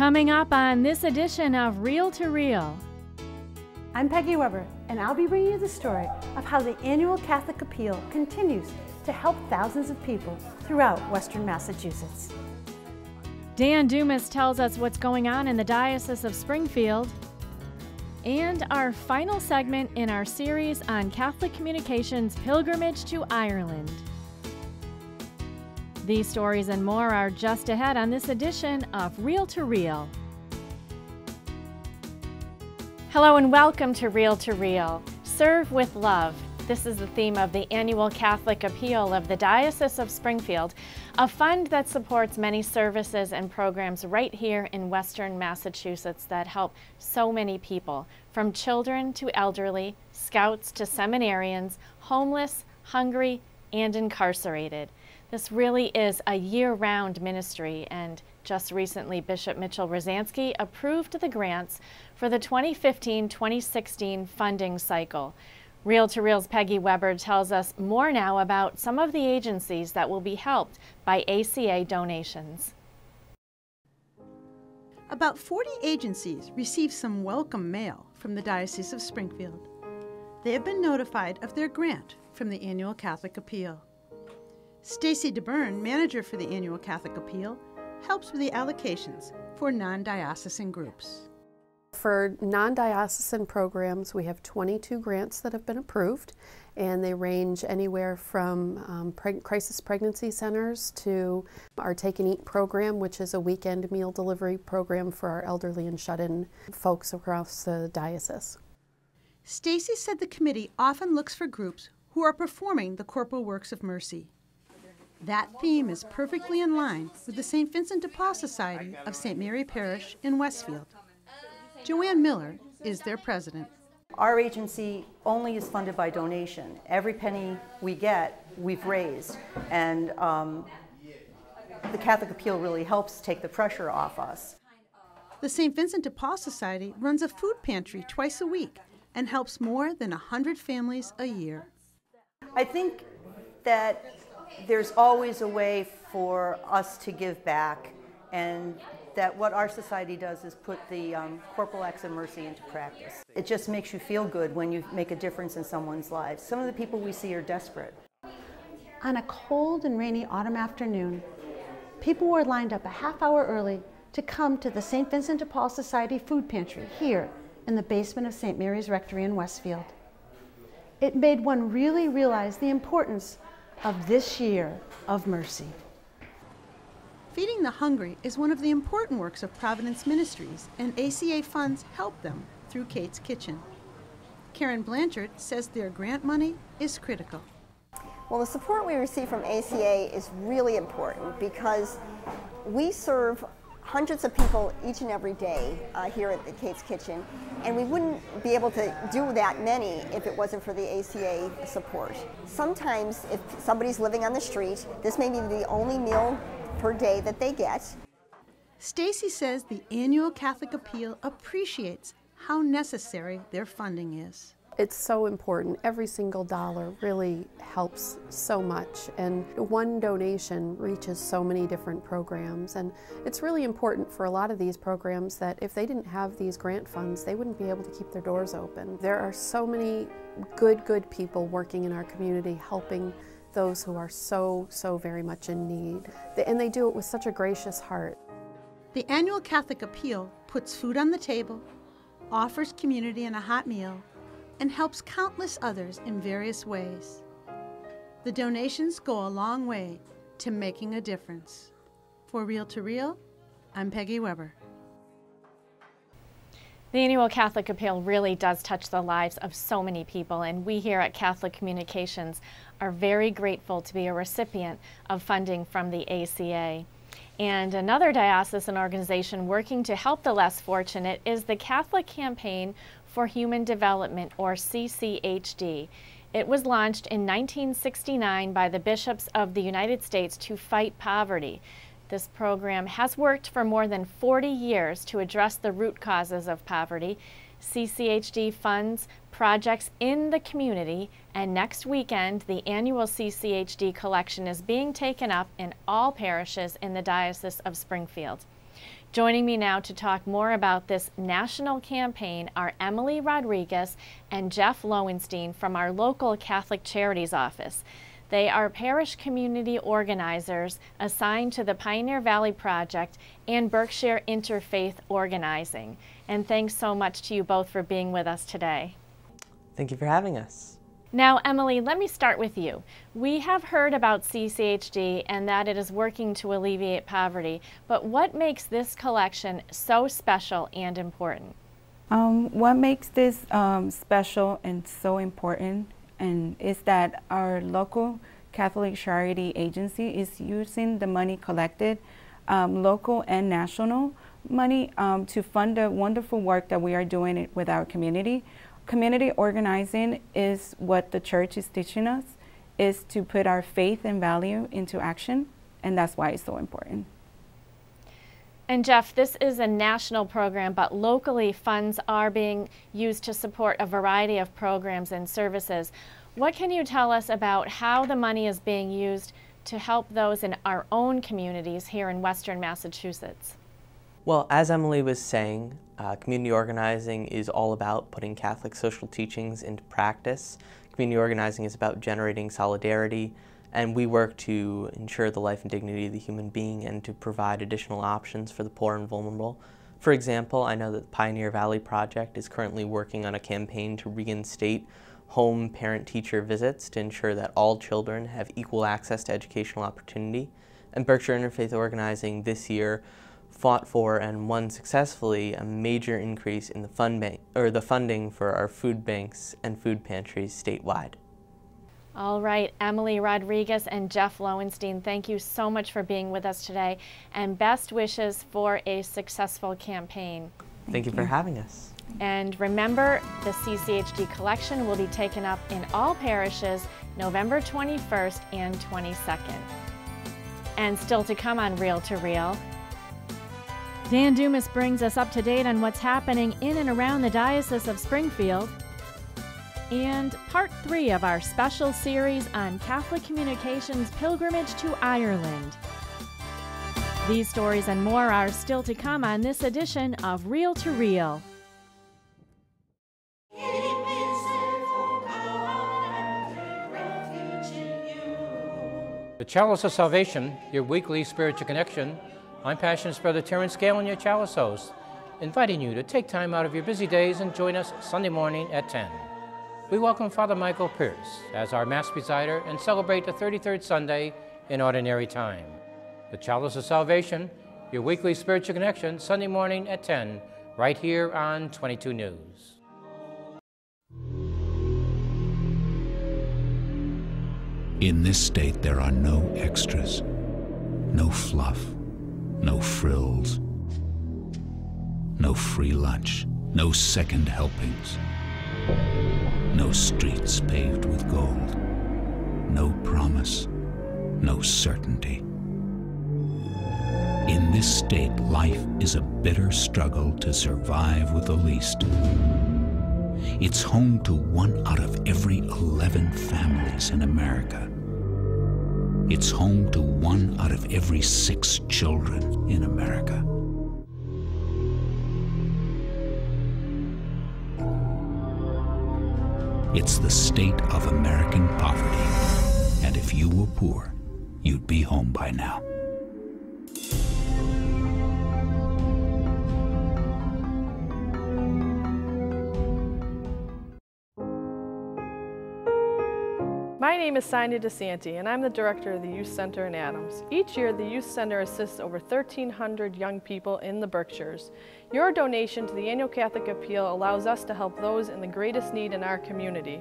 Coming up on this edition of Reel to Reel. I'm Peggy Weber, and I'll be bringing you the story of how the annual Catholic Appeal continues to help thousands of people throughout Western Massachusetts. Dan DUMAS tells us what's going on in the Diocese of Springfield. And our final segment in our series on Catholic Communications Pilgrimage to Ireland. These stories and more are just ahead on this edition of Reel to Reel. Hello and welcome to Reel to Reel. Serve with love. This is the theme of the annual Catholic Appeal of the Diocese of Springfield, a fund that supports many services and programs right here in Western Massachusetts that help so many people, from children to elderly, scouts to seminarians, homeless, hungry, and incarcerated. This really is a year-round ministry, and just recently Bishop Mitchell Rosansky approved the grants for the 2015-2016 funding cycle. Reel to Reel's Peggy Weber tells us more now about some of the agencies that will be helped by ACA donations. About 40 agencies received some welcome mail from the Diocese of Springfield. They have been notified of their grant from the annual Catholic Appeal. Stacy DeBurn, manager for the annual Catholic Appeal, helps with the allocations for non-diocesan groups. For non-diocesan programs, we have 22 grants that have been approved, and they range anywhere from crisis pregnancy centers to our Take and Eat program, which is a weekend meal delivery program for our elderly and shut-in folks across the diocese. Stacy said the committee often looks for groups who are performing the corporal works of mercy. That theme is perfectly in line with the St. Vincent de Paul Society of St. Mary Parish in Westfield. Joanne Miller is their president. Our agency only is funded by donation. Every penny we get, we've raised. And the Catholic Appeal really helps take the pressure off us. The St. Vincent de Paul Society runs a food pantry twice a week and helps more than 100 families a year. I think that there's always a way for us to give back, and that what our society does is put the corporal acts of mercy into practice. It just makes you feel good when you make a difference in someone's lives. Some of the people we see are desperate. On a cold and rainy autumn afternoon, people were lined up a half hour early to come to the St. Vincent de Paul Society food pantry here in the basement of St. Mary's Rectory in Westfield. It made one really realize the importance of this year of mercy. Feeding the hungry is one of the important works of Providence Ministries, and ACA funds help them through Kate's Kitchen. Karen Blanchard says their grant money is critical. Well, the support we receive from ACA is really important because we serve hundreds of people each and every day here at the Kate's Kitchen, and we wouldn't be able to do that many if it wasn't for the ACA support. Sometimes if somebody's living on the street, this may be the only meal per day that they get. Stacy says the annual Catholic Appeal appreciates how necessary their funding is. It's so important. Every single dollar really helps so much, and one donation reaches so many different programs, and it's really important for a lot of these programs that if they didn't have these grant funds, they wouldn't be able to keep their doors open. There are so many good people working in our community helping those who are so very much in need, and they do it with such a gracious heart. The annual Catholic Appeal puts food on the table, offers community and a hot meal, and helps countless others in various ways. The donations go a long way to making a difference. For Reel to Reel, I'm Peggy Weber. The annual Catholic Appeal really does touch the lives of so many people, and we here at Catholic Communications are very grateful to be a recipient of funding from the ACA. And another diocesan organization working to help the less fortunate is the Catholic Campaign for Human Development, or CCHD. It was launched in 1969 by the bishops of the United States to fight poverty. This program has worked for more than 40 years to address the root causes of poverty. CCHD funds projects in the community, and next weekend the annual CCHD collection is being taken up in all parishes in the Diocese of Springfield. Joining me now to talk more about this national campaign are Emily Rodriguez and Jeff Lowenstein from our local Catholic Charities office. They are parish community organizers assigned to the Pioneer Valley Project and Berkshire Interfaith Organizing. And thanks so much to you both for being with us today. Thank you for having us. Now, Emily, let me start with you. We have heard about CCHD and that it is working to alleviate poverty, but what makes this collection so special and important? What makes this special and so important is that our local Catholic Charity Agency is using the money collected, local and national money, to fund the wonderful work that we are doing with our community. Community organizing is what the church is teaching us, is to put our faith and value into action, and that's why it's so important. And Jeff, this is a national program, but locally funds are being used to support a variety of programs and services. What can you tell us about how the money is being used to help those in our own communities here in Western Massachusetts? Well, as Emily was saying, community organizing is all about putting Catholic social teachings into practice. Community organizing is about generating solidarity, and we work to ensure the life and dignity of the human being and to provide additional options for the poor and vulnerable. For example, I know that the Pioneer Valley Project is currently working on a campaign to reinstate home parent-teacher visits to ensure that all children have equal access to educational opportunity. And Berkshire Interfaith Organizing this year fought for and won successfully a major increase in the funding for our food banks and food pantries statewide. All right, Emily Rodriguez and Jeff Lowenstein, thank you so much for being with us today, and best wishes for a successful campaign. Thank you for having us. And remember, the CCHD collection will be taken up in all parishes November 21st and 22nd. And still to come on Reel to Reel, Dan DUMAS brings us up to date on what's happening in and around the Diocese of Springfield, and part 3 of our special series on Catholic Communications Pilgrimage to Ireland. These stories and more are still to come on this edition of Reel to Reel. The Chalice of Salvation, your weekly spiritual connection. I'm Passionist Brother Terrence Gale and your Chalice host, inviting you to take time out of your busy days and join us Sunday morning at 10. We welcome Father Michael Pierce as our Mass presider and celebrate the 33rd Sunday in Ordinary Time. The Chalice of Salvation, your weekly spiritual connection, Sunday morning at 10, right here on 22 News. In this state, there are no extras, no fluff, no frills, no free lunch, no second helpings, no streets paved with gold, no promise, no certainty. In this state, life is a bitter struggle to survive with the least. It's home to 1 out of every 11 families in America. It's home to 1 out of every 6 children in America. It's the state of American poverty. And if you were poor, you'd be home by now. My name is Sonia DeSanti, and I'm the director of the Youth Center in Adams. Each year, the Youth Center assists over 1,300 young people in the Berkshires. Your donation to the Annual Catholic Appeal allows us to help those in the greatest need in our community.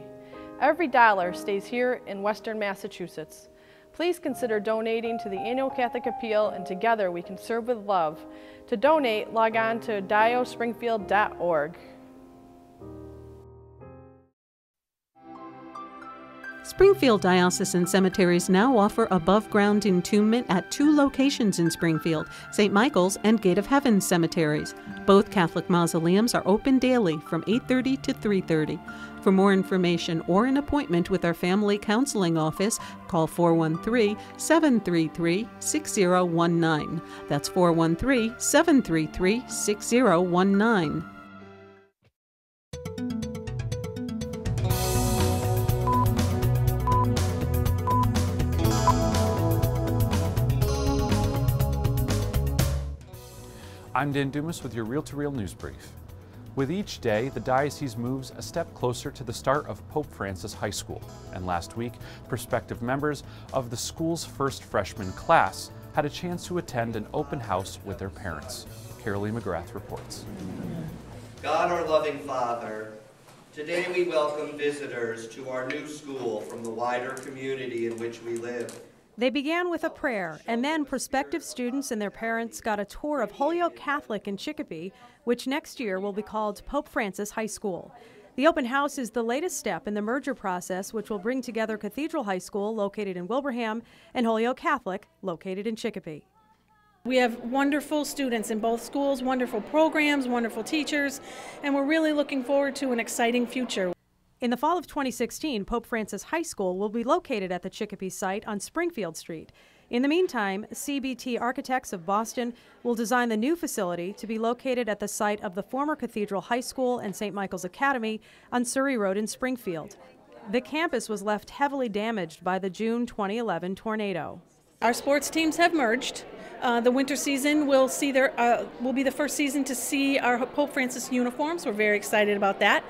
Every dollar stays here in Western Massachusetts. Please consider donating to the Annual Catholic Appeal, and together we can serve with love. To donate, log on to diospringfield.org. Springfield Diocesan Cemeteries now offer above-ground entombment at 2 locations in Springfield, St. Michael's and Gate of Heaven cemeteries. Both Catholic mausoleums are open daily from 8:30 to 3:30. For more information or an appointment with our Family Counseling Office, call 413-733-6019. That's 413-733-6019. I'm Dan Dumas with your Reel-to-Reel News Brief. With each day, the diocese moves a step closer to the start of Pope Francis High School. And last week, prospective members of the school's first freshman class had a chance to attend an open house with their parents. Carolee McGrath reports. God, our loving Father, today we welcome visitors to our new school from the wider community in which we live. They began with a prayer, and then prospective students and their parents got a tour of Holyoke Catholic in Chicopee, which next year will be called Pope Francis High School. The open house is the latest step in the merger process, which will bring together Cathedral High School, located in Wilbraham, and Holyoke Catholic, located in Chicopee. We have wonderful students in both schools, wonderful programs, wonderful teachers, and we're really looking forward to an exciting future. In the fall of 2016, Pope Francis High School will be located at the Chicopee site on Springfield Street. In the meantime, CBT Architects of Boston will design the new facility to be located at the site of the former Cathedral High School and St. Michael's Academy on Surrey Road in Springfield. The campus was left heavily damaged by the June 2011 tornado. Our sports teams have merged. The winter season will be the first season to see our Pope Francis uniforms. We're very excited about that.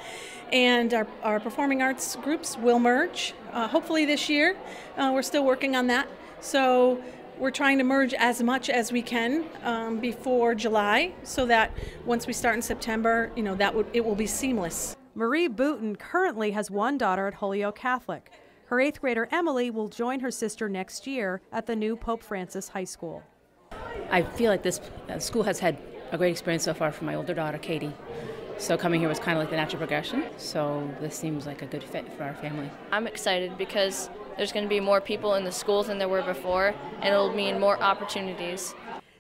And our performing arts groups will merge, hopefully this year. We're still working on that. So we're trying to merge as much as we can before July, so that once we start in September, it will be seamless. Marie Booten currently has one daughter at Holyoke Catholic. Her 8th grader Emily will join her sister next year at the new Pope Francis High School. I feel like this school has had a great experience so far for my older daughter, Katie. So coming here was kind of like the natural progression. So this seems like a good fit for our family. I'm excited because there's going to be more people in the schools than there were before, and it'll mean more opportunities.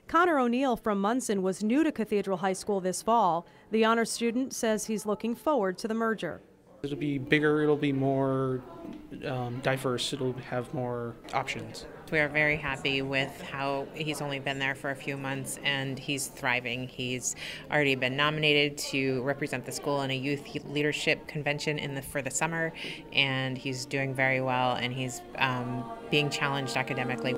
Connor O'Neill from Munson was new to Cathedral High School this fall. The honor student says he's looking forward to the merger. It'll be bigger, it'll be more diverse, it'll have more options. We are very happy with how he's only been there for a few months and he's thriving. He's already been nominated to represent the school in a youth leadership convention for the summer, and he's doing very well, and he's being challenged academically.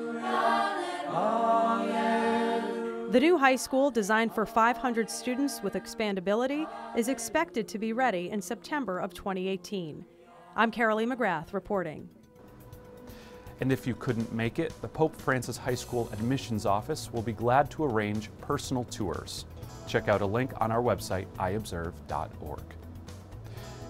The new high school, designed for 500 students with expandability, is expected to be ready in September of 2018. I'm Carolee McGrath reporting. And if you couldn't make it, the Pope Francis High School Admissions Office will be glad to arrange personal tours. Check out a link on our website, iobserve.org.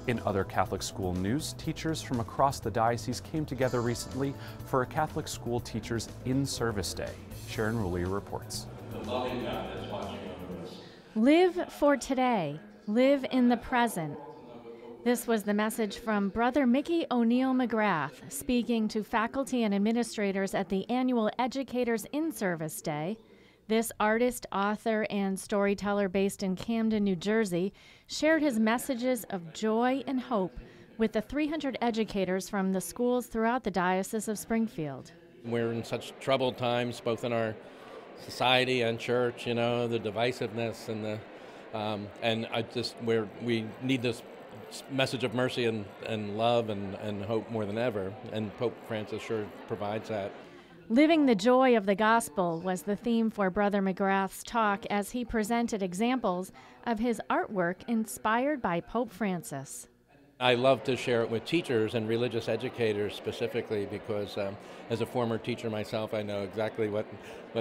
In other Catholic school news, teachers from across the diocese came together recently for a Catholic School Teachers In-Service Day. Sharon Roulier reports. Live for today. Live in the present. This was the message from Brother Mickey O'Neill McGrath, speaking to faculty and administrators at the annual Educators In-Service Day. This artist, author, and storyteller based in Camden, New Jersey, shared his messages of joy and hope with the 300 educators from the schools throughout the Diocese of Springfield. We're in such troubled times, both in our society and church, the divisiveness and we need this message of mercy and love and hope more than ever, and Pope Francis sure provides that. Living the joy of the gospel was the theme for Brother McGrath's talk as he presented examples of his artwork inspired by Pope Francis. I love to share it with teachers and religious educators specifically because as a former teacher myself, I know exactly what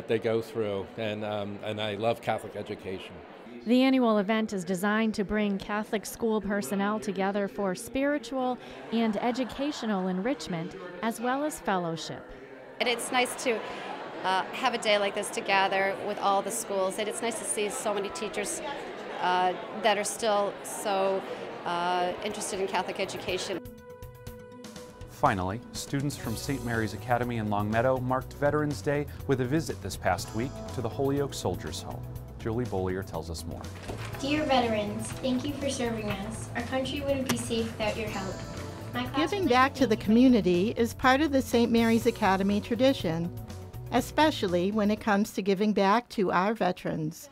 they go through, and I love Catholic education. The annual event is designed to bring Catholic school personnel together for spiritual and educational enrichment as well as fellowship. And it's nice to have a day like this to gather with all the schools, and it's nice to see so many teachers that are still so interested in Catholic education. Finally, students from St. Mary's Academy in Longmeadow marked Veterans Day with a visit this past week to the Holyoke Soldiers Home. Julie Bollier tells us more. Dear veterans, thank you for serving us. Our country wouldn't be safe without your help. Giving back to the community is part of the St. Mary's Academy tradition, especially when it comes to giving back to our veterans.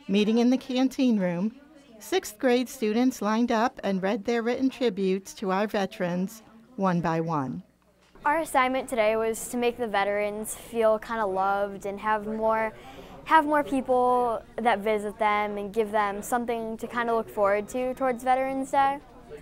Meeting in the canteen room, 6th grade students lined up and read their written tributes to our veterans one by one. Our assignment today was to make the veterans feel kind of loved and have more people that visit them and give them something to kind of look forward to towards Veterans Day,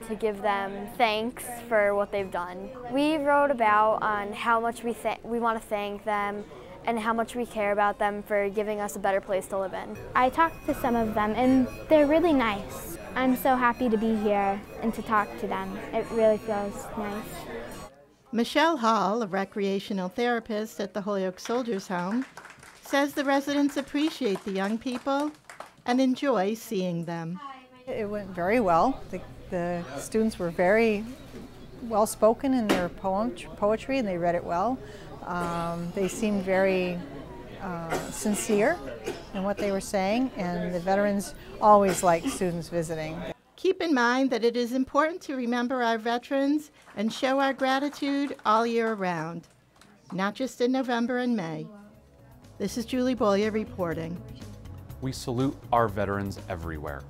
to give them thanks for what they've done. We wrote about on how much we want to thank them and how much we care about them for giving us a better place to live in. I talked to some of them and they're really nice. I'm so happy to be here and to talk to them. It really feels nice. Michelle Hall, a recreational therapist at the Holyoke Soldiers Home, says the residents appreciate the young people and enjoy seeing them. It went very well. The students were very well spoken in their poetry and they read it well. They seemed very sincere in what they were saying, and the veterans always like students visiting. Keep in mind that it is important to remember our veterans and show our gratitude all year round, not just in November and May. This is Julie Bollier reporting. We salute our veterans everywhere.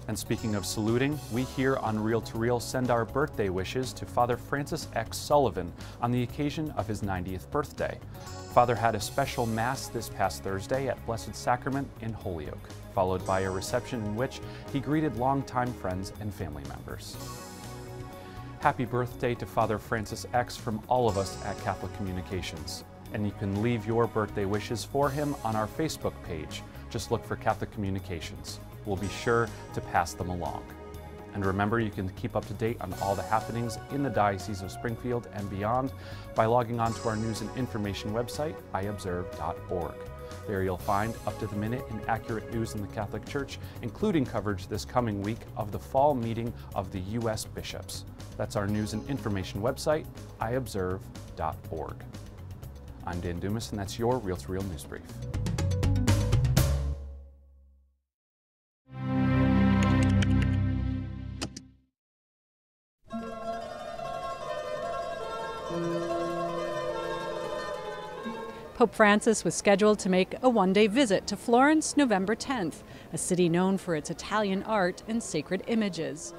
And speaking of saluting, we here on Reel to Reel send our birthday wishes to Father Francis X. Sullivan on the occasion of his 90th birthday. Father had a special Mass this past Thursday at Blessed Sacrament in Holyoke, followed by a reception in which he greeted longtime friends and family members. Happy birthday to Father Francis X. from all of us at Catholic Communications. And you can leave your birthday wishes for him on our Facebook page. Just look for Catholic Communications. We'll be sure to pass them along. And remember, you can keep up to date on all the happenings in the Diocese of Springfield and beyond by logging on to our news and information website, iobserve.org. There you'll find up-to-the-minute and accurate news in the Catholic Church, including coverage this coming week of the fall meeting of the U.S. bishops. That's our news and information website, iobserve.org. I'm Dan DUMAS, and that's your Reel to Reel News Brief. Pope Francis was scheduled to make a one-day visit to Florence November 10th, a city known for its Italian art and sacred images.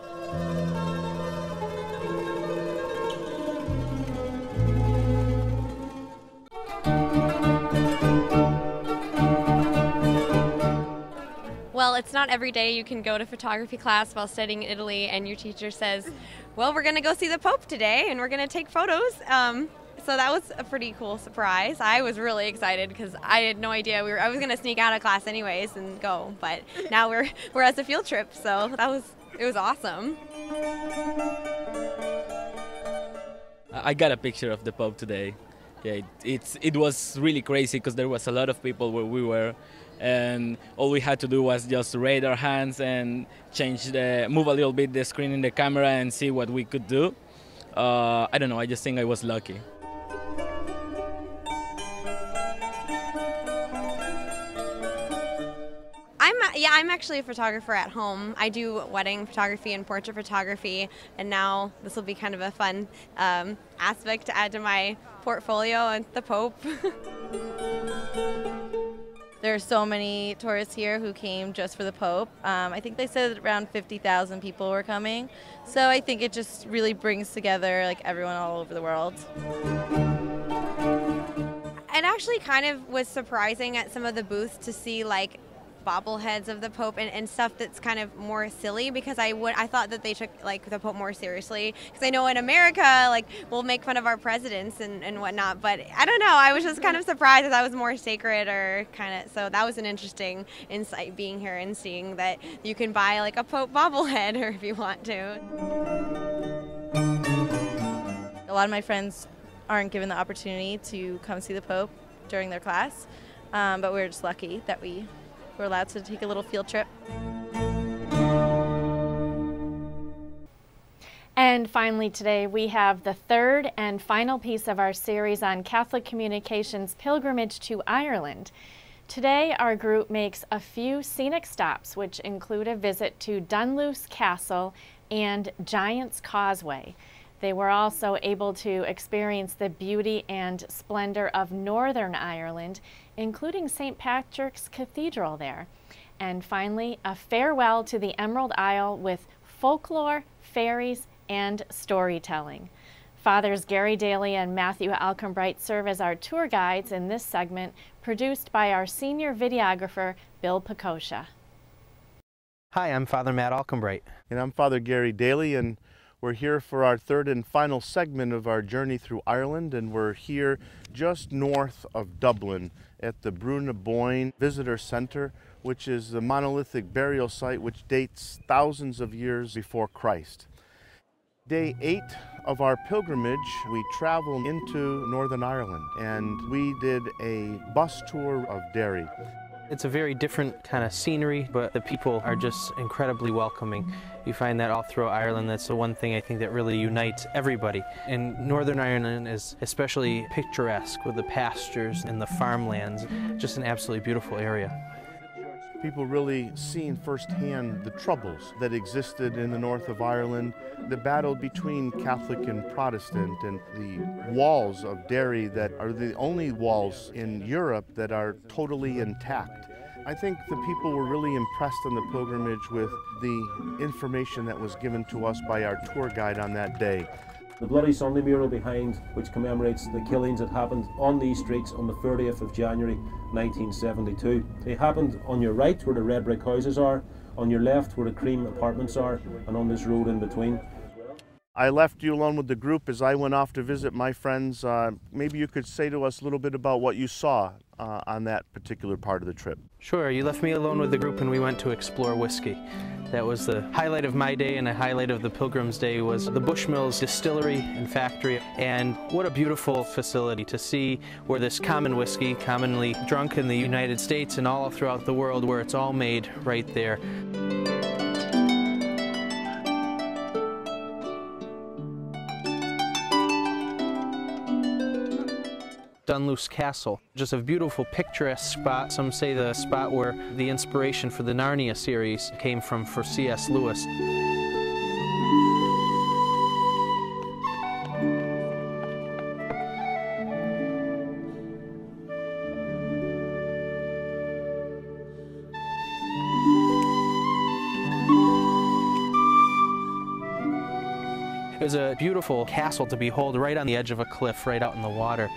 Well, it's not every day you can go to photography class while studying in Italy and your teacher says, well, we're going to go see the Pope today and we're going to take photos. So that was a pretty cool surprise. I was really excited because I had no idea I was going to sneak out of class anyways and go, but now we're at the field trip, so it was awesome. I got a picture of the Pope today. Yeah, it was really crazy because there was a lot of people where we were, and all we had to do was just raise our hands and move a little bit the screen in the camera and see what we could do. I don't know, I just think I was lucky. I'm actually a photographer at home. I do wedding photography and portrait photography, and now this will be kind of a fun aspect to add to my portfolio and the Pope. There are so many tourists here who came just for the Pope. I think they said around 50,000 people were coming. So I think it just really brings together like everyone all over the world. It actually kind of was surprising at some of the booths to see like bobbleheads of the Pope and stuff that's kind of more silly, because I thought that they took like the Pope more seriously, because I know in America like we'll make fun of our presidents and whatnot, but I don't know, I was just kind of surprised that that was more sacred, or kind of, so that was an interesting insight being here and seeing that you can buy like a Pope bobblehead or if you want to. A lot of my friends aren't given the opportunity to come see the Pope during their class, but we're just lucky that we're allowed to take a little field trip. And And finally today we have the third and final piece of our series on Catholic Communications Pilgrimage to Ireland. Today our group makes a few scenic stops, which include a visit to Dunluce Castle and Giant's Causeway. They were also able to experience the beauty and splendor of Northern Ireland, including St. Patrick's Cathedral there. And finally, a farewell to the Emerald Isle with folklore, fairies, and storytelling. Fathers Gary Daly and Matthew Alcombright serve as our tour guides in this segment, produced by our senior videographer, Bill Pecosha. Hi, I'm Father Matt Alcombright. And I'm Father Gary Daly, and we're here for our third and final segment of our journey through Ireland, and we're here just north of Dublin at the Brúna Boyne Visitor Center, which is the monolithic burial site which dates thousands of years before Christ. Day 8 of our pilgrimage, we traveled into Northern Ireland, and we did a bus tour of Derry. It's a very different kind of scenery, but the people are just incredibly welcoming. You find that all throughout Ireland. That's the one thing I think that really unites everybody. And Northern Ireland is especially picturesque with the pastures and the farmlands. Just an absolutely beautiful area. People really seen firsthand the troubles that existed in the north of Ireland, the battle between Catholic and Protestant, and the walls of Derry that are the only walls in Europe that are totally intact. I think the people were really impressed on the pilgrimage with the information that was given to us by our tour guide on that day. The Bloody Sunday mural behind, which commemorates the killings that happened on these streets on the 30th of January 1972. They happened on your right where the red brick houses are, on your left where the cream apartments are, and on this road in between. I left you alone with the group as I went off to visit my friends. Maybe you could say to us a little bit about what you saw on that particular part of the trip. Sure, you left me alone with the group and we went to explore whiskey. That was the highlight of my day, and a highlight of the Pilgrim's Day was the Bushmills Distillery and Factory. And what a beautiful facility to see where this common whiskey, commonly drunk in the United States and all throughout the world, where it's all made right there. Dunluce Castle, just a beautiful picturesque spot. Some say the spot where the inspiration for the Narnia series came from for C.S. Lewis. It was a beautiful castle to behold right on the edge of a cliff, right out in the water.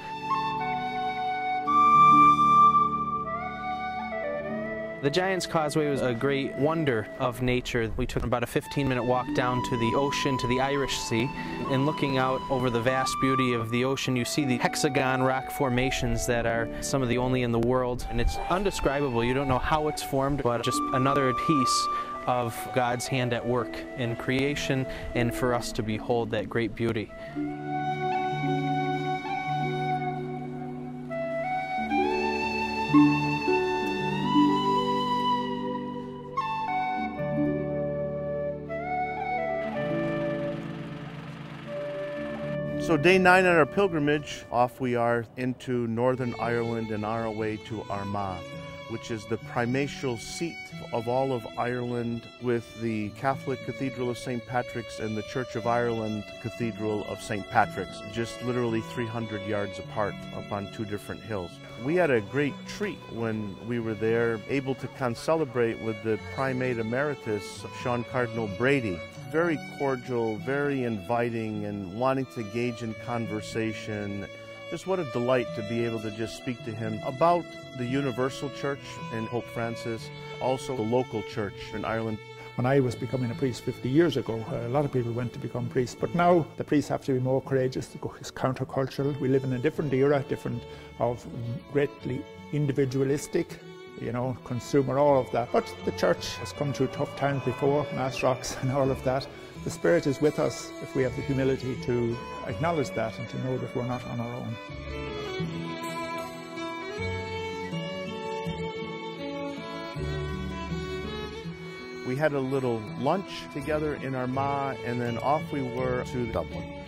The Giant's Causeway was a great wonder of nature. We took about a 15-minute walk down to the ocean, to the Irish Sea, and looking out over the vast beauty of the ocean, you see the hexagon rock formations that are some of the only in the world, and it's undescribable. You don't know how it's formed, but just another piece of God's hand at work in creation, and for us to behold that great beauty. So day 9 on our pilgrimage, off we are into Northern Ireland and on our way to Armagh, which is the primatial seat of all of Ireland, with the Catholic Cathedral of St. Patrick's and the Church of Ireland Cathedral of St. Patrick's, just literally 300 yards apart up on 2 different hills. We had a great treat when we were there, able to concelebrate with the Primate Emeritus, Sean Cardinal Brady. Very cordial, very inviting, and wanting to engage in conversation. Just what a delight to be able to just speak to him about the Universal Church and Pope Francis, also the local church in Ireland. When I was becoming a priest 50 years ago, a lot of people went to become priests, but now the priests have to be more courageous. It's countercultural. We live in a different era, of greatly individualistic, consumer, all of that. But the church has come through tough times before, mass rocks and all of that. The Spirit is with us if we have the humility to acknowledge that and to know that we're not on our own. We had a little lunch together in Armagh, and then off we were to Dublin.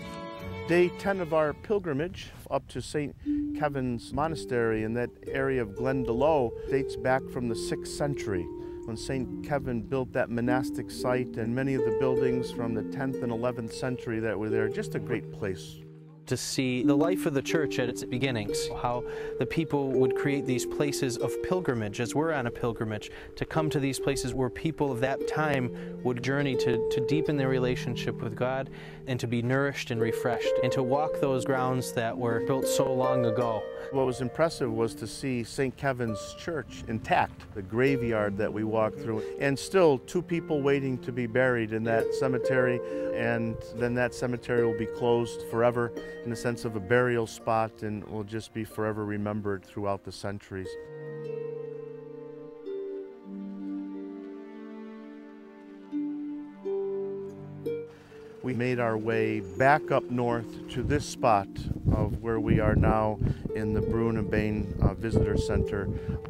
Day 10 of our pilgrimage up to St. Kevin's Monastery in that area of Glendalough dates back from the 6th century, when St. Kevin built that monastic site, and many of the buildings from the 10th and 11th century that were there. Just a great place. To see the life of the church at its beginnings, how the people would create these places of pilgrimage as we're on a pilgrimage, to come to these places where people of that time would journey to deepen their relationship with God and to be nourished and refreshed, and to walk those grounds that were built so long ago. What was impressive was to see St. Kevin's Church intact, the graveyard that we walked through, and still 2 people waiting to be buried in that cemetery, and then that cemetery will be closed forever in the sense of a burial spot, and will just be forever remembered throughout the centuries. We made our way back up north to this spot of where we are now in the Brún and Bain Visitor Center,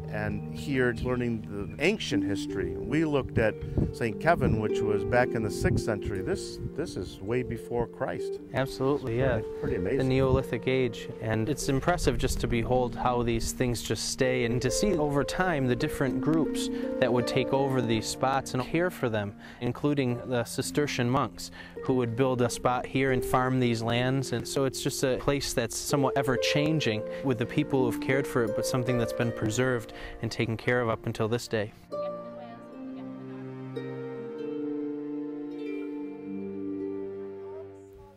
and here learning the ancient history. We looked at St. Kevin, which was back in the 6th century. This is way before Christ. Absolutely, yeah. Pretty amazing. The Neolithic age. And it's impressive just to behold how these things just stay, and to see over time the different groups that would take over these spots and care for them, including the Cistercian monks, who would build a spot here and farm these lands. And so it's just a place that's somewhat ever-changing with the people who've cared for it, but something that's been preserved and taken care of up until this day.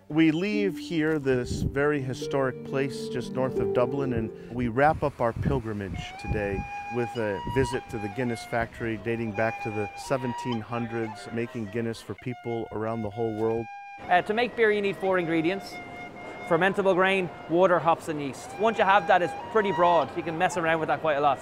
We leave here, this very historic place just north of Dublin, and we wrap up our pilgrimage today with a visit to the Guinness factory dating back to the 1700s, making Guinness for people around the whole world. To make beer you need 4 ingredients: fermentable grain, water, hops and yeast. Once you have that, it's pretty broad. You can mess around with that quite a lot.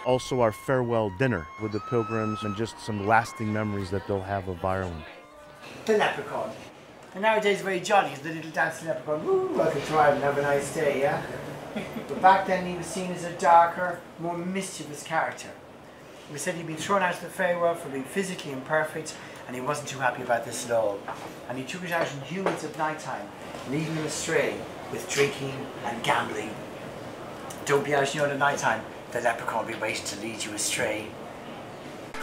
Also our farewell dinner with the pilgrims, and just some lasting memories that they'll have of Ireland. The leprechaun. And nowadays very jolly, he's the little dancing leprechaun. Woo, welcome to Ireland, have a nice day, yeah? But back then he was seen as a darker, more mischievous character. It was said he'd been thrown out of the fairy world for being physically imperfect, and he wasn't too happy about this at all. And he took it out on humans at night time, leading them astray with drinking and gambling. Don't be out, at night time. The leprechaun will be waiting to lead you astray.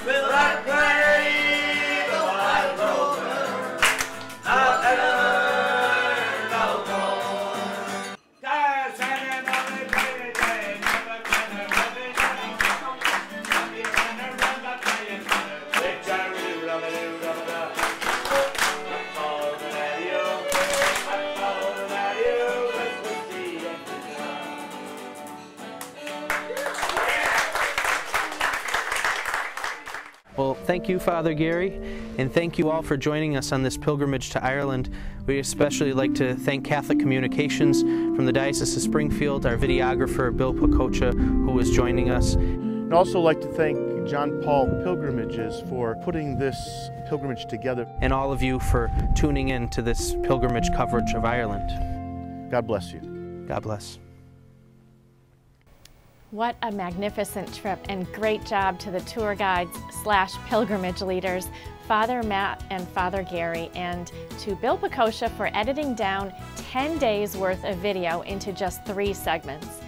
Will I play the wild rover? I'll ever go. Dance and only play the day. Never gonna rub it down. Never gonna rub that playing. Victory, rub it, rub it up. I'm falling at you. I'm falling at you. Let's go see it. Well, thank you, Father Gary, and thank you all for joining us on this pilgrimage to Ireland. We especially like to thank Catholic Communications from the Diocese of Springfield, our videographer, Bill Pacocha, who was joining us. I'd also like to thank John Paul Pilgrimages for putting this pilgrimage together. And all of you for tuning in to this pilgrimage coverage of Ireland. God bless you. God bless. What a magnificent trip, and great job to the tour guides / pilgrimage leaders, Father Matt and Father Gary, and to Bill Pacocha for editing down 10 days worth of video into just 3 segments.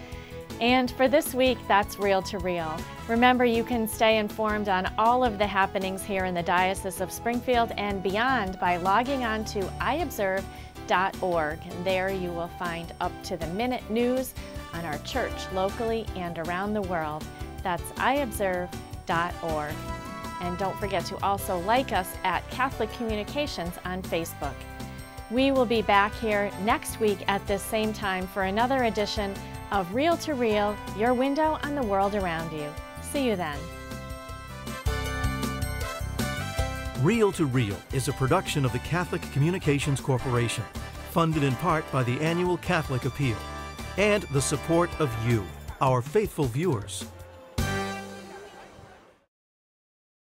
And for this week, that's Reel to Reel. Remember, you can stay informed on all of the happenings here in the Diocese of Springfield and beyond by logging on to iobserve.org, and there you will find up-to-the-minute news on our church locally and around the world. That's iobserve.org. And don't forget to also like us at Catholic Communications on Facebook. We will be back here next week at this same time for another edition of Reel to Reel, your window on the world around you. See you then. Reel to Reel is a production of the Catholic Communications Corporation, funded in part by the annual Catholic Appeal, and the support of you, our faithful viewers.